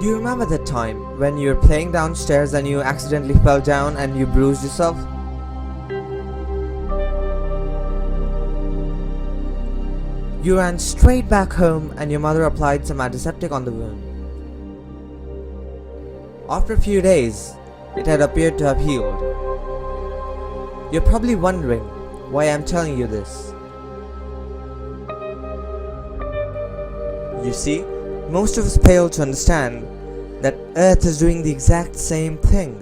Do you remember that time when you were playing downstairs and you accidentally fell down and you bruised yourself? You ran straight back home and your mother applied some antiseptic on the wound. After a few days, it had appeared to have healed. You're probably wondering why I'm telling you this. You see, most of us fail to understand that Earth is doing the exact same thing.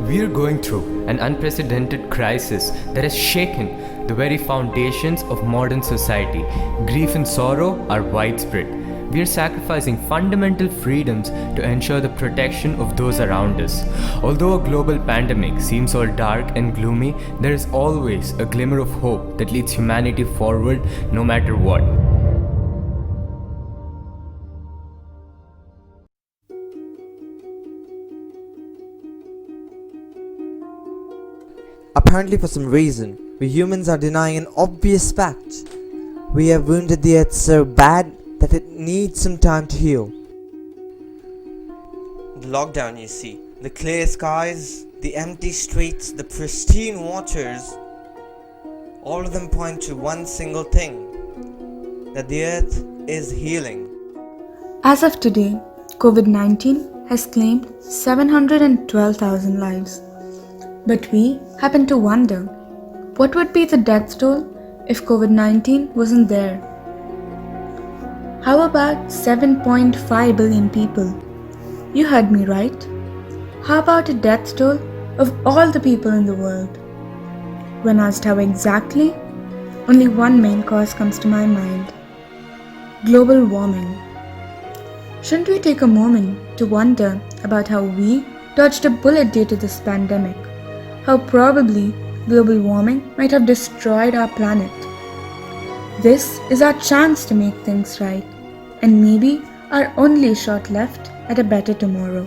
We are going through an unprecedented crisis that has shaken the very foundations of modern society. Grief and sorrow are widespread. We are sacrificing fundamental freedoms to ensure the protection of those around us. Although a global pandemic seems all dark and gloomy, there is always a glimmer of hope that leads humanity forward no matter what. Apparently, for some reason, we humans are denying an obvious fact. We have wounded the earth so bad that it needs some time to heal. The lockdown, you see, the clear skies, the empty streets, the pristine waters, all of them point to one single thing, that the earth is healing. As of today, COVID-19 has claimed 712,000 lives. But we happen to wonder, what would be the death toll if COVID-19 wasn't there? How about 7.5 billion people? You heard me right. How about a death toll of all the people in the world? When asked how exactly, only one main cause comes to my mind: global warming. Shouldn't we take a moment to wonder about how we dodged a bullet due to this pandemic? How probably global warming might have destroyed our planet. This is our chance to make things right, and maybe our only shot left at a better tomorrow.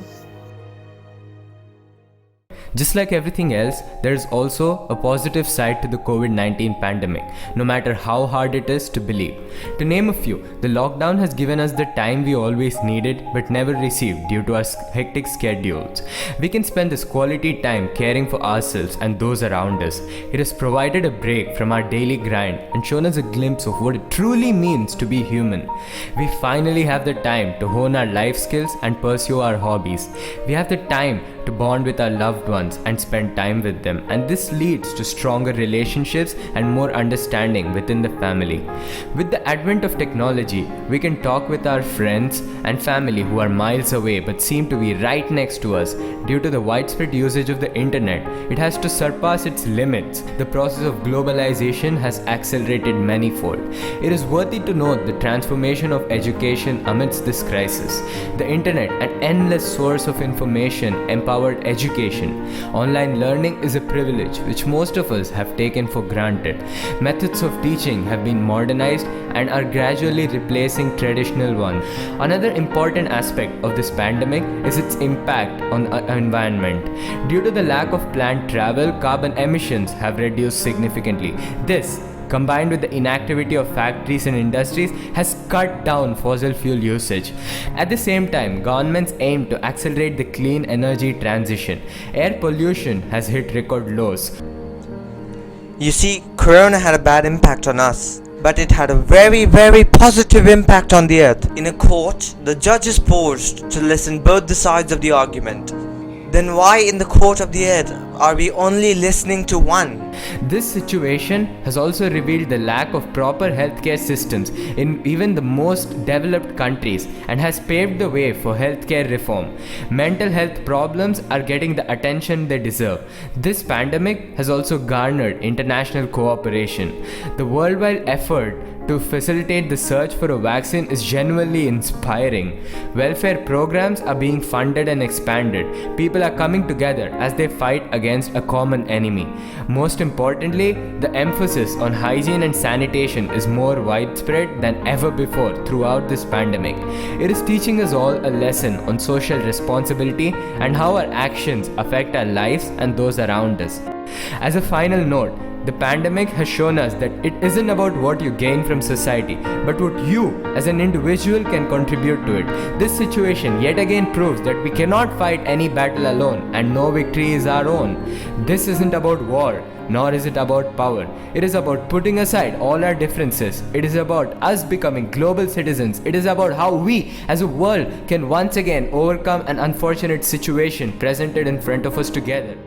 Just like everything else, there is also a positive side to the COVID-19 pandemic, no matter how hard it is to believe. To name a few, the lockdown has given us the time we always needed but never received due to our hectic schedules. We can spend this quality time caring for ourselves and those around us. It has provided a break from our daily grind and shown us a glimpse of what it truly means to be human. We finally have the time to hone our life skills and pursue our hobbies. We have the time to bond with our loved ones and spend time with them, and this leads to stronger relationships and more understanding within the family. With the advent of technology, we can talk with our friends and family who are miles away but seem to be right next to us. Due to the widespread usage of the internet, it has to surpass its limits. The process of globalization has accelerated manifold. It is worthy to note the transformation of education amidst this crisis. The internet, an endless source of information, empowered education. Online learning is a privilege which most of us have taken for granted. Methods of teaching have been modernized and are gradually replacing traditional ones. Another important aspect of this pandemic is its impact on the environment. Due to the lack of planned travel, carbon emissions have reduced significantly. This, combined with the inactivity of factories and industries, has cut down fossil fuel usage. At the same time, governments aim to accelerate the clean energy transition. Air pollution has hit record lows. You see, Corona had a bad impact on us, but it had a very, very positive impact on the earth. In a court, the judge is forced to listen both the sides of the argument. Then why in the court of the earth are we only listening to one? This situation has also revealed the lack of proper healthcare systems in even the most developed countries and has paved the way for healthcare reform. Mental health problems are getting the attention they deserve. This pandemic has also garnered international cooperation. The worldwide effort to facilitate the search for a vaccine is genuinely inspiring. Welfare programs are being funded and expanded. People are coming together as they fight against a common enemy. Most importantly, the emphasis on hygiene and sanitation is more widespread than ever before throughout this pandemic. It is teaching us all a lesson on social responsibility and how our actions affect our lives and those around us. As a final note, The pandemic has shown us that it isn't about what you gain from society, but what you as an individual can contribute to it. This situation yet again proves that we cannot fight any battle alone and no victory is our own. This isn't about war, nor is it about power. It is about putting aside all our differences. It is about us becoming global citizens. It is about how we as a world can once again overcome an unfortunate situation presented in front of us together.